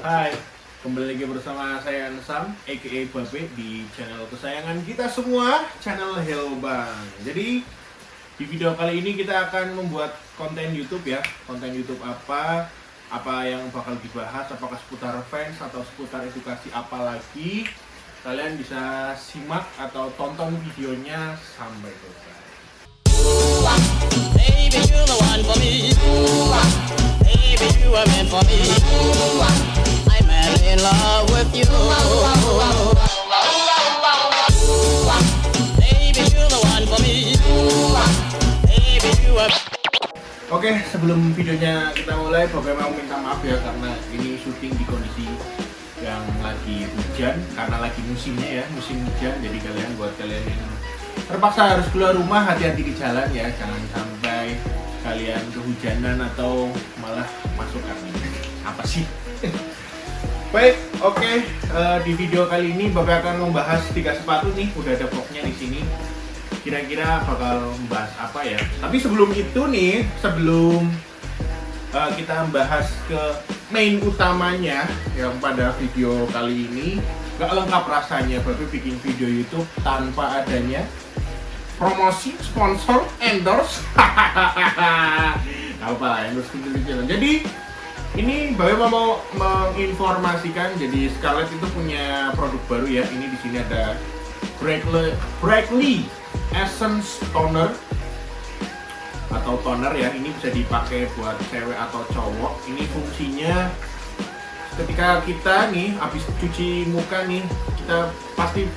Hai, kembali lagi bersama saya Ansam, aka Babe di channel kesayangan kita semua, channel Hello Bang. Jadi di video kali ini kita akan membuat konten YouTube ya. Konten YouTube apa yang bakal dibahas, apakah seputar fans atau seputar edukasi apa lagi. Kalian bisa simak atau tonton videonya sampai selesai. Baby, you're the one for me. Baby, you are meant for me. I'm madly in love with you. Baby, you're the one for me. Baby, you are. Oke, sebelum videonya kita mulai, Bapak mau minta maaf ya karena ini syuting di kondisi yang lagi hujan, karena lagi musimnya ya, musim hujan. Jadi buat kalian yang terpaksa harus keluar rumah, hati-hati di jalan ya, jangan sampai kalian kehujanan atau malah masuk angin. Apa sih? Baik, oke. Di video kali ini Bapak akan membahas 3 sepatu nih, udah ada vlognya di sini. Kira-kira bakal membahas apa ya? Tapi sebelum itu nih, sebelum kita membahas ke main utamanya yang pada video kali ini, gak lengkap rasanya Bapak bikin video YouTube tanpa adanya promosi, sponsor, endorse. Apa lah, endorse gitu. Jadi ini Bapak mau menginformasikan, jadi Scarlett itu punya produk baru ya. Ini di sini ada Brightly Essence Toner atau toner ya. Ini bisa dipakai buat cewek atau cowok. Ini fungsinya ketika kita nih habis cuci muka nih, kita pasti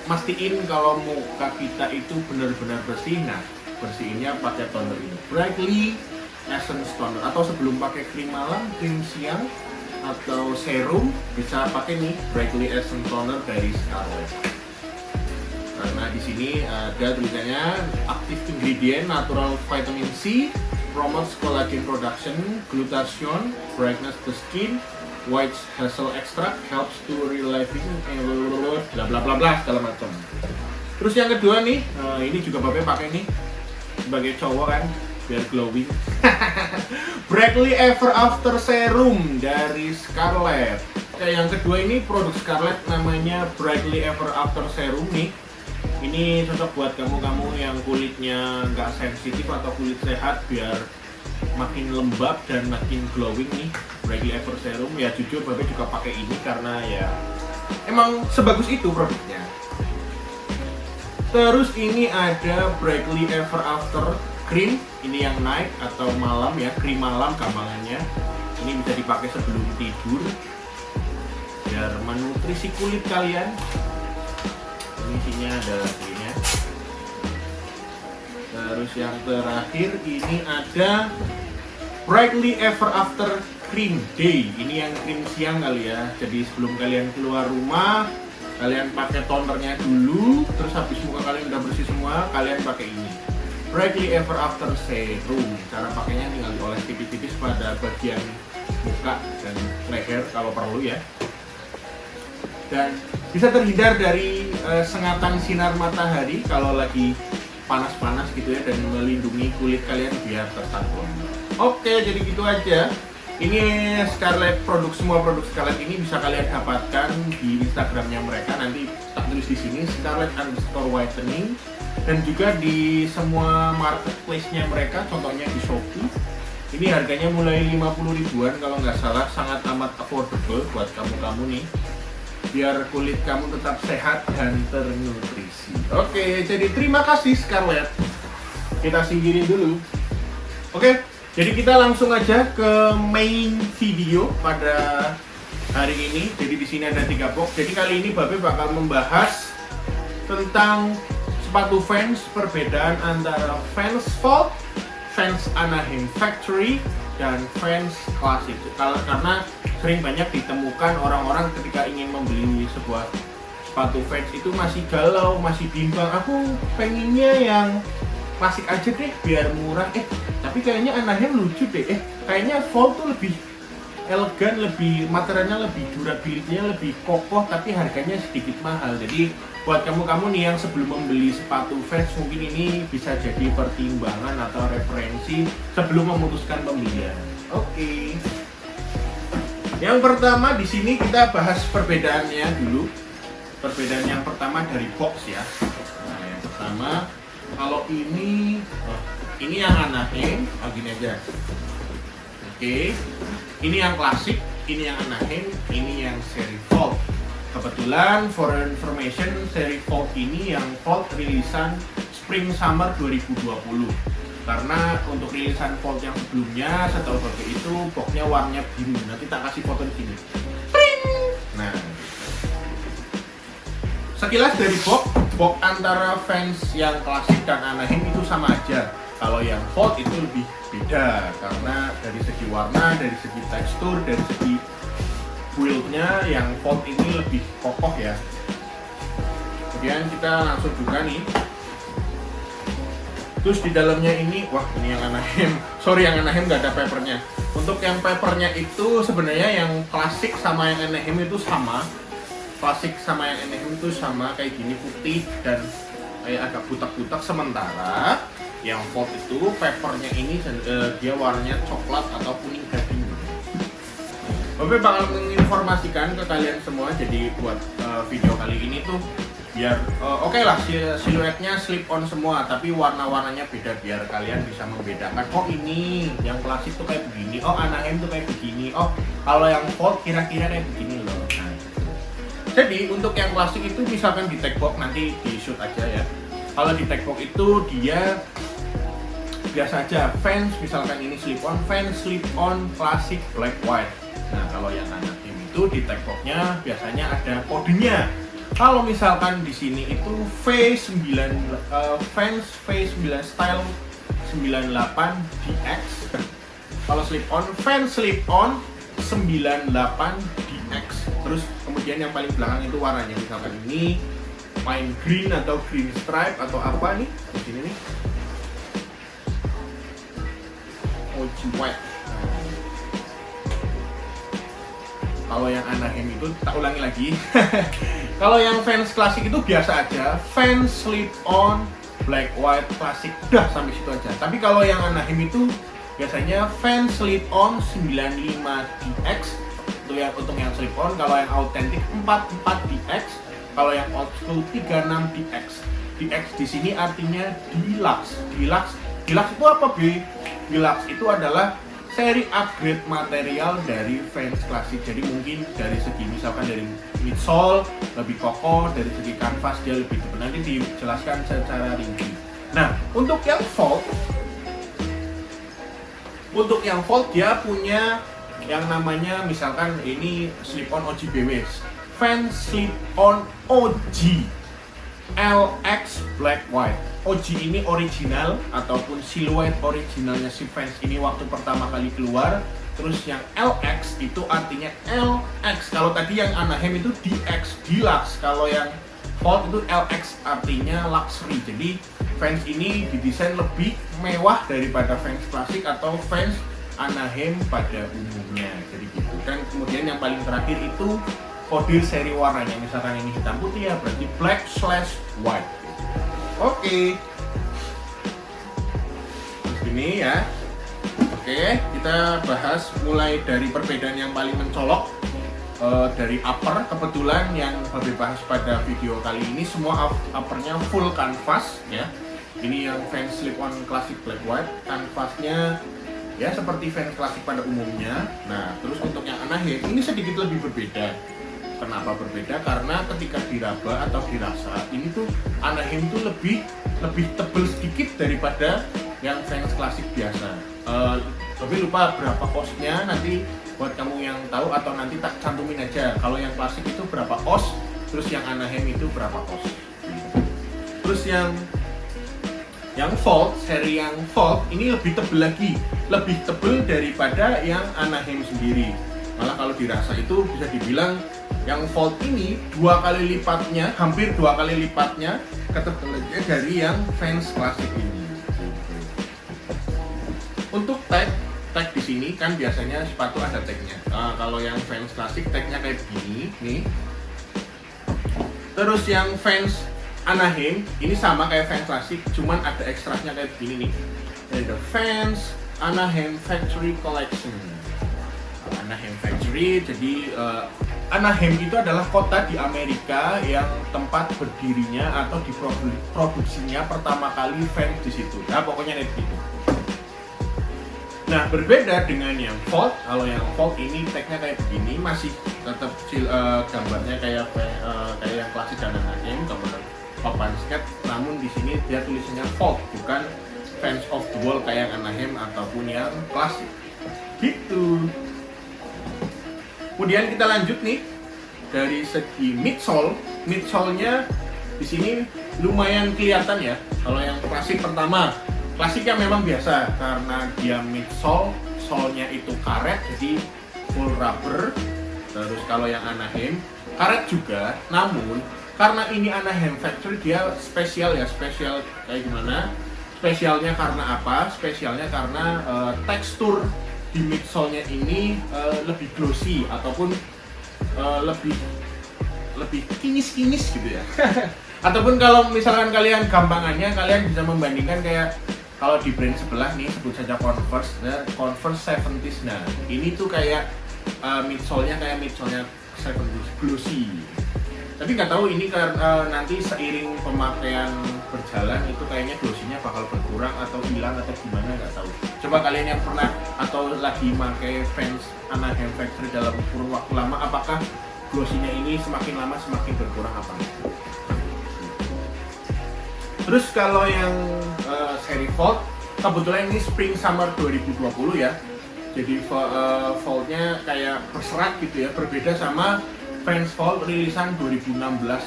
mastiin kalau muka kita itu benar-benar bersih. Nah, bersihinnya pakai toner ini, Brightly Essence Toner. Atau sebelum pakai krim malam, krim siang, atau serum, bisa pakai nih Brightly Essence Toner dari Scarlett. Karena di sini ada tulisannya active ingredient natural vitamin C, promotes collagen production, glutathione, brightness the skin, white hazel extract, helps to relieving, bla bla bla bla segala macam. Terus yang kedua nih, ini juga Bapak pakai nih sebagai cowok kan, biar glowing. Brightly Ever After Serum dari Scarlett. Oke, yang kedua ini produk Scarlett namanya Brightly Ever After Serum nih. Ini cocok buat kamu-kamu yang kulitnya nggak sensitif atau kulit sehat, biar makin lembab dan makin glowing nih. Brightly Ever Serum ya, jujur Bapak juga pakai ini karena ya emang sebagus itu produknya. Terus ini ada Brightly Ever After Cream, ini yang night atau malam ya, krim malam gampangannya. Ini bisa dipakai sebelum tidur biar menutrisi kulit kalian. Ini isinya ada ini. Terus yang terakhir ini ada Brightly Ever After Cream Day. Ini yang krim siang kali ya. Jadi sebelum kalian keluar rumah, kalian pakai tonernya dulu. Terus habis muka kalian udah bersih semua, kalian pakai ini Brightly Ever After Serum. Cara pakainya tinggal dioles tipis-tipis pada bagian muka dan leher kalau perlu ya. Dan bisa terhindar dari sengatan sinar matahari kalau lagi panas-panas gitu ya, dan melindungi kulit kalian biar tetap glowing. Oke, jadi gitu aja. Ini semua produk Scarlett ini bisa kalian dapatkan di Instagramnya mereka. Nanti tak tulis di sini Scarlett_whitening, dan juga di semua marketplace-nya mereka, contohnya di Shopee. Ini harganya mulai 50 ribuan kalau nggak salah, sangat amat affordable buat kamu-kamu nih, biar kulit kamu tetap sehat dan ternutrisi. Oke, jadi terima kasih Scarlett. Kita singkirin dulu. Oke, jadi kita langsung aja ke main video pada hari ini. Jadi di sini ada 3 box. Jadi kali ini Babe bakal membahas tentang sepatu Vans, perbedaan antara Vans Volt, Vans Anaheim Factory, dan Vans Classic. Karena sering banyak ditemukan orang-orang ketika ingin membeli sebuah sepatu Vans itu masih galau, masih bimbang. Aku pengennya yang klasik aja deh, biar murah. Tapi kayaknya Anaheim lucu deh. Kayaknya Volt tuh lebih elegan, lebih materialnya, lebih durability-nya lebih kokoh, tapi harganya sedikit mahal. Jadi buat kamu-kamu nih yang sebelum membeli sepatu Vans, mungkin ini bisa jadi pertimbangan atau referensi sebelum memutuskan pembelian. Oke. Yang pertama di sini kita bahas perbedaannya dulu. Perbedaan yang pertama dari box ya. Nah, yang pertama kalau ini yang Anaheim, gini aja. Oke. Ini yang klasik, ini yang Anaheim, ini yang seri Volt. Kebetulan for information seri Volt ini yang Volt rilisan Spring Summer 2020. Karena untuk rilisan Volt yang sebelumnya setahu Bapak itu boxnya warnanya biru. Nanti tak kasih foto di sini. Nah, sekilas dari box antara fans yang klasik dan Anaheim itu sama aja. Kalau yang Volt itu lebih beda karena dari segi warna, dari segi tekstur, dari segi build-nya yang Volt ini lebih kokoh ya. Kemudian kita langsung buka nih. Terus di dalamnya ini, wah ini yang Anaheim. Sorry yang Anaheim nggak ada papernya. Untuk yang papernya itu sebenarnya yang klasik sama yang Anaheim itu sama. Klasik sama yang Anaheim itu sama kayak gini putih dan kayak agak butak-butak. Sementara yang Volt itu papernya ini dia warnanya coklat atau kuning gading. Bapak bakal menginformasikan ke kalian semua. Jadi buat video kali ini tuh biar oke lah siluetnya slip on semua tapi warna-warnanya beda biar kalian bisa membedakan. Oh ini yang klasik tuh kayak begini, oh Anaheim tuh kayak begini, oh kalau yang Volt kira-kira kayak begini loh. Nah, jadi untuk yang klasik itu misalkan di tag box nanti di shoot aja ya. Kalau di tag box itu dia biasa aja fans, misalkan ini slip on klasik black white. Nah kalau yang Anaheim itu di tag box-nya biasanya ada kodenya. Kalau misalkan di sini itu V9 fans V9 style 98 DX. Kalau slip on fans slip on 98 DX. Terus kemudian yang paling belakang itu warnanya misalkan ini main green atau green stripe atau apa nih di sini nih. OG white. Kalau yang Anaheim itu tak ulangi lagi. Kalau yang fans klasik itu biasa aja, fans slip on black white klasik udah sampai situ aja. Tapi kalau yang Anaheim itu biasanya fans slip on 95 DX itu yang untuk yang slip on. Kalau yang authentic 44 DX, kalau yang old school 36 DX. DX di sini artinya deluxe. Deluxe itu apa, B? Deluxe itu adalah seri upgrade material dari fans klasik. Jadi mungkin dari segi misalkan dari midsole lebih kokoh, dari segi kanvas dia lebih tebal. Nanti dijelaskan secara rinci. Nah, untuk yang Volt dia punya yang namanya misalkan ini slip on OG BW. Fans slip on OG LX black white. OG ini original ataupun siluet originalnya si fans ini waktu pertama kali keluar. Terus yang LX itu artinya LX. Kalau tadi yang Anaheim itu DX, deluxe. Kalau yang Volt itu LX artinya luxury. Jadi fans ini didesain lebih mewah daripada fans klasik atau fans Anaheim pada umumnya. Jadi gitu. Dan kemudian yang paling terakhir itu kode seri warnanya. Misalkan ini hitam putih ya berarti black/white. Oke. Ini ya. Oke, kita bahas mulai dari perbedaan yang paling mencolok dari upper. Kebetulan yang lebih bahas pada video kali ini semua uppernya full canvas ya. Ini yang fans slip on classic black white, kanvasnya ya seperti fans klasik pada umumnya. Nah, terus untuk yang Anaheim ini sedikit lebih berbeda. Kenapa berbeda? Karena ketika diraba atau dirasa ini tuh Anaheim tuh lebih tebal sedikit daripada yang fans klasik biasa. Tapi lupa berapa osnya nanti buat kamu yang tahu atau nanti tak cantumin aja. Kalau yang klasik itu berapa os, terus yang Anaheim itu berapa os. Terus yang Volt, seri yang Volt ini lebih tebal lagi, lebih tebal daripada yang Anaheim sendiri. Malah kalau dirasa itu bisa dibilang yang Volt ini hampir dua kali lipatnya ketebalannya dari yang fans klasik ini. Untuk tag di sini kan biasanya sepatu ada tagnya. Nah, kalau yang fans klasik tagnya kayak begini nih. Terus yang fans Anaheim ini sama kayak fans klasik, cuman ada ekstranya kayak begini nih. Ada fans Anaheim Factory Collection. Anaheim Factory. Jadi Anaheim itu adalah kota di Amerika yang tempat berdirinya atau diproduksinya pertama kali fans di situ. Nah, pokoknya gitu. Nah, berbeda dengan yang Volt. Kalau yang Volt ini tagnya kayak begini, masih tetap gambarnya kayak yang klasik dan Anaheim, gambar papan skate. Namun di sini dia tulisannya Volt, bukan Fans of the Wall kayak yang Anaheim ataupun yang klasik. Gitu. Kemudian kita lanjut nih dari segi midsole-nya di sini lumayan kelihatan ya. Kalau yang klasik pertama, klasiknya memang biasa karena dia sole-nya itu karet, jadi full rubber. Terus kalau yang Anaheim karet juga, namun karena ini Anaheim Factory dia spesial kayak gimana? Spesialnya karena apa? Spesialnya karena tekstur di midsole-nya ini lebih glossy ataupun lebih kinis-kinis gitu ya. Ataupun kalau misalkan kalian gampangannya, kalian bisa membandingkan kayak kalau di brand sebelah nih, sebut saja Converse 70s. Nah, ini tuh kayak midsole-nya kayak midsole-nya 70s glossy. Tapi nggak tahu ini karena nanti seiring pemakaian berjalan itu kayaknya glossy-nya bakal berkurang atau hilang atau gimana, nggak tahu. Coba kalian yang pernah atau lagi pakai fans Anaheim Factory dalam kurun waktu lama, apakah glossy-nya ini semakin lama semakin berkurang apa enggak? Terus kalau yang seri Volt, kebetulan ini Spring Summer 2020 ya. Jadi Volt-nya kayak berserat gitu ya, berbeda sama Fans Volt rilisan 2016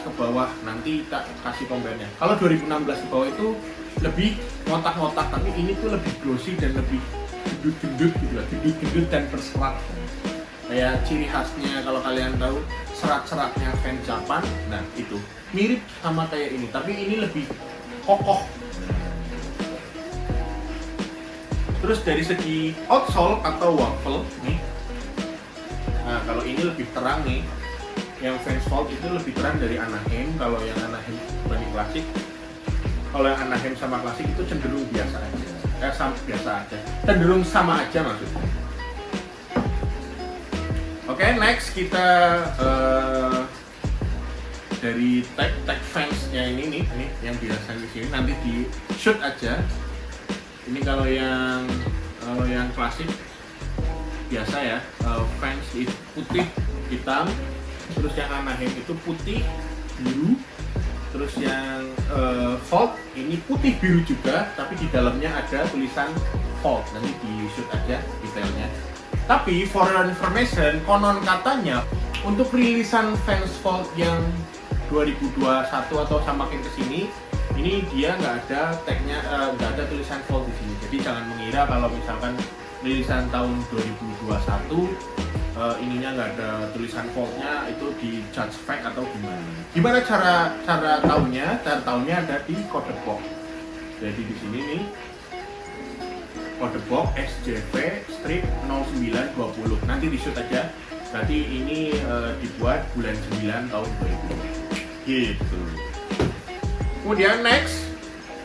ke bawah. Nanti kita kasih compare-nya. Kalau 2016 ke bawah itu lebih ngotak-ngotak, tapi ini tuh lebih glossy dan lebih gendut-gendut gitu ya, gendut-gendut dan berserat. Kayak ciri khasnya kalau kalian tahu serat-seratnya fans Japan, nah itu mirip sama kayak ini, tapi ini lebih kokoh. Terus dari segi outsole atau waffle nih, nah kalau ini lebih terang nih, yang Fans Volt itu lebih terang dari Anaheim. Kalau yang Anaheim dibanding klasik, kalau yang Anaheim sama klasik itu cenderung biasa aja, cenderung sama aja maksudnya. Oke, next kita dari tag fansnya ini yang biasa di sini nanti di shoot aja. Ini kalau yang klasik biasa ya, fans itu putih hitam, terus yang Anaheim itu putih biru, terus yang Volt ini putih biru juga, tapi di dalamnya ada tulisan Volt. Nanti di shoot aja detailnya. Tapi for your information, konon katanya untuk rilisan Fans Volt yang 2021 atau semakin kesini, ini dia nggak ada tagnya, nggak ada tulisan Volt di sini. Jadi jangan mengira kalau misalkan rilisan tahun 2021 ininya nggak ada tulisan Volt-nya, itu di judge fake atau gimana? Gimana cara tahunya? Cara tahunya ada di kode box. Jadi di sini nih kode box SJV strip 0920. Nanti di shoot aja. Berarti ini dibuat bulan 9 tahun 2020. Gitu. Kemudian next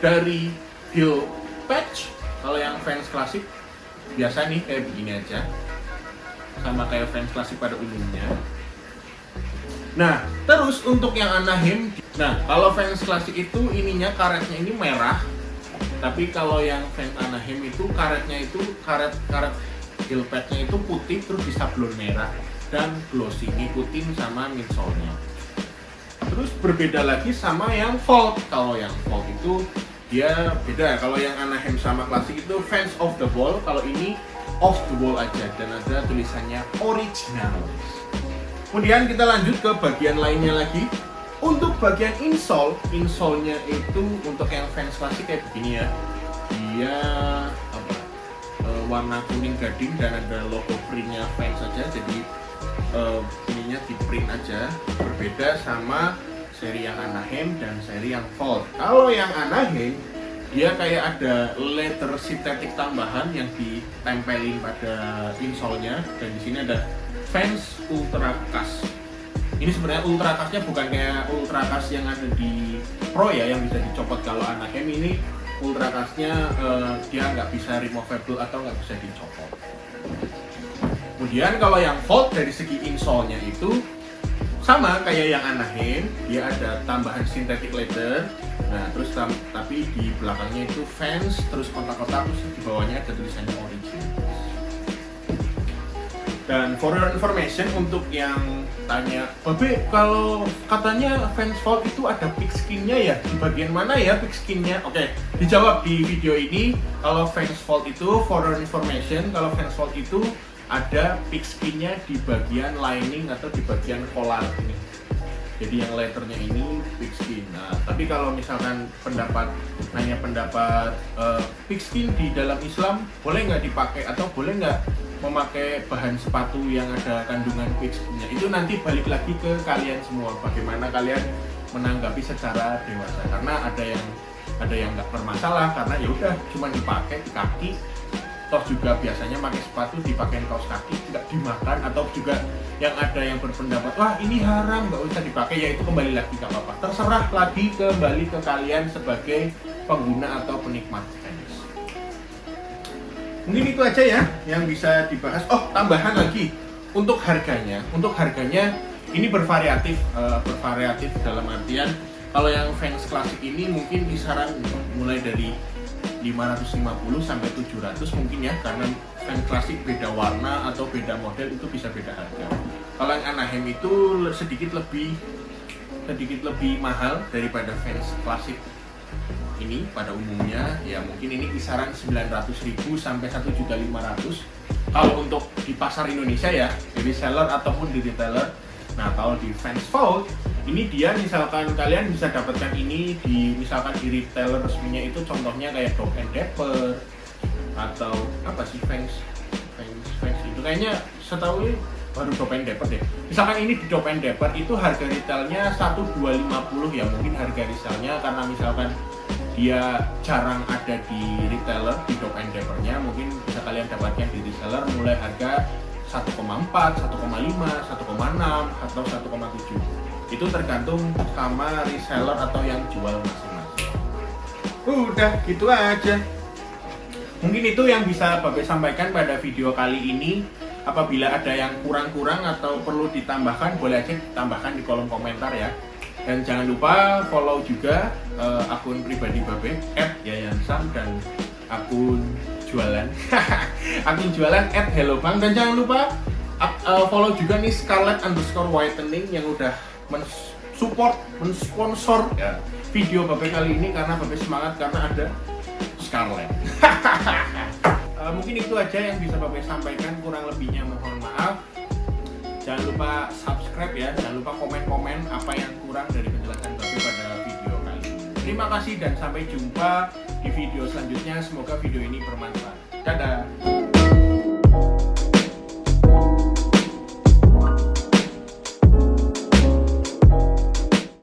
dari heel patch. Kalau yang fans klasik biasa nih kayak begini aja, sama kayak fans klasik pada umumnya. Nah, terus untuk yang Anaheim, nah kalau fans klasik itu ininya karetnya ini merah, tapi kalau yang fans Anaheim itu karetnya itu karet heel patch-nya itu putih terus disablon merah dan glossy, ngikutin sama midsole-nya. Terus berbeda lagi sama yang Volt. Kalau yang Volt itu dia beda. Kalau yang Anaheim sama klasik itu Fans of the Wall, kalau ini Off the Wall aja dan ada tulisannya original. Kemudian kita lanjut ke bagian lainnya lagi. Untuk bagian insole-nya itu untuk yang fans klasik kayak begini ya. Dia warna kuning gading dan ada logo printnya fans saja. Jadi ininya di print aja. Berbeda sama seri yang Anaheim dan seri yang Volt. Kalau yang Anaheim dia kayak ada leather sintetik tambahan yang ditempelin pada insole-nya, dan di sini ada Fans Ultra Cast. Ini sebenarnya Ultra Cast-nya bukan kayak Ultra Cast yang ada di Pro ya, yang bisa dicopot. Kalau Anaheim ini Ultra Cast-nya dia nggak bisa removable atau nggak bisa dicopot. Kemudian kalau yang Volt dari segi insole-nya itu sama kayak yang Anaheim, dia ada tambahan synthetic leather. Nah, terus tapi di belakangnya itu fans, terus kotak-kotak, terus di bawahnya ada tulisannya Origin. Dan for your information, untuk yang tanya, Babe, kalau katanya fans Volt itu ada pigskinnya ya, di bagian mana ya pigskinnya? Oke, dijawab di video ini. Kalau fans Volt itu, for your information, kalau fans Volt itu ada pigskinnya di bagian lining atau di bagian collar ini. Jadi yang letternya ini pigskin. Nah, tapi kalau misalkan nanya pendapat pigskin di dalam Islam boleh nggak dipakai atau boleh nggak memakai bahan sepatu yang ada kandungan pigskinnya, itu nanti balik lagi ke kalian semua, bagaimana kalian menanggapi secara dewasa. Karena ada yang nggak bermasalah karena ya udah cuma dipakai di kaki. Toh juga biasanya pakai sepatu dipakai kaos kaki nggak dimakan, atau juga yang ada yang berpendapat wah ini haram nggak usah dipakai, ya itu kembali lagi nggak apa-apa, terserah lagi kembali ke kalian sebagai pengguna atau penikmat tenis. Mungkin itu aja ya yang bisa dibahas. Oh, tambahan lagi untuk harganya ini bervariatif dalam artian kalau yang fans klasik ini mungkin kisaran mulai dari 550 sampai 700 mungkin ya, karena fans klasik beda warna atau beda model itu bisa beda harga. Kalau yang Anaheim itu sedikit lebih mahal daripada fans klasik ini pada umumnya, ya mungkin ini kisaran 900.000 sampai 1.500.000 kalau untuk di pasar Indonesia ya, di reseller ataupun di retailer. Nah, kalau di fans Volt ini dia misalkan kalian bisa dapatkan ini di retailer resminya, itu contohnya kayak Dog and Dapper atau apa sih fans itu kayaknya setahu baru Dog and Dapper deh. Misalkan ini di Dog and Dapper itu harga retailnya 1.250 ya, mungkin harga resellnya karena misalkan dia jarang ada di retailer di Dog and Dapper-nya, mungkin bisa kalian dapatkan di reseller mulai harga 1,4, 1,5, 1,6 atau 1,7. Itu tergantung sama reseller atau yang jual masing-masing. Udah gitu aja. Mungkin itu yang bisa Babe sampaikan pada video kali ini. Apabila ada yang kurang-kurang atau perlu ditambahkan, boleh aja ditambahkan di kolom komentar ya. Dan jangan lupa follow juga akun pribadi Babe @yayansam dan akun jualan @hellobang. Dan jangan lupa follow juga nih Scarlett_whitening yang udah mensponsor ya video Babe kali ini, karena Babe semangat karena ada Scarlett. Mungkin itu aja yang bisa Babe sampaikan, kurang lebihnya mohon maaf. Jangan lupa subscribe ya, jangan lupa komen-komen apa yang kurang dari penjelasan Babe pada video kali ini. Terima kasih dan sampai jumpa di video selanjutnya. Semoga video ini bermanfaat. Dadah.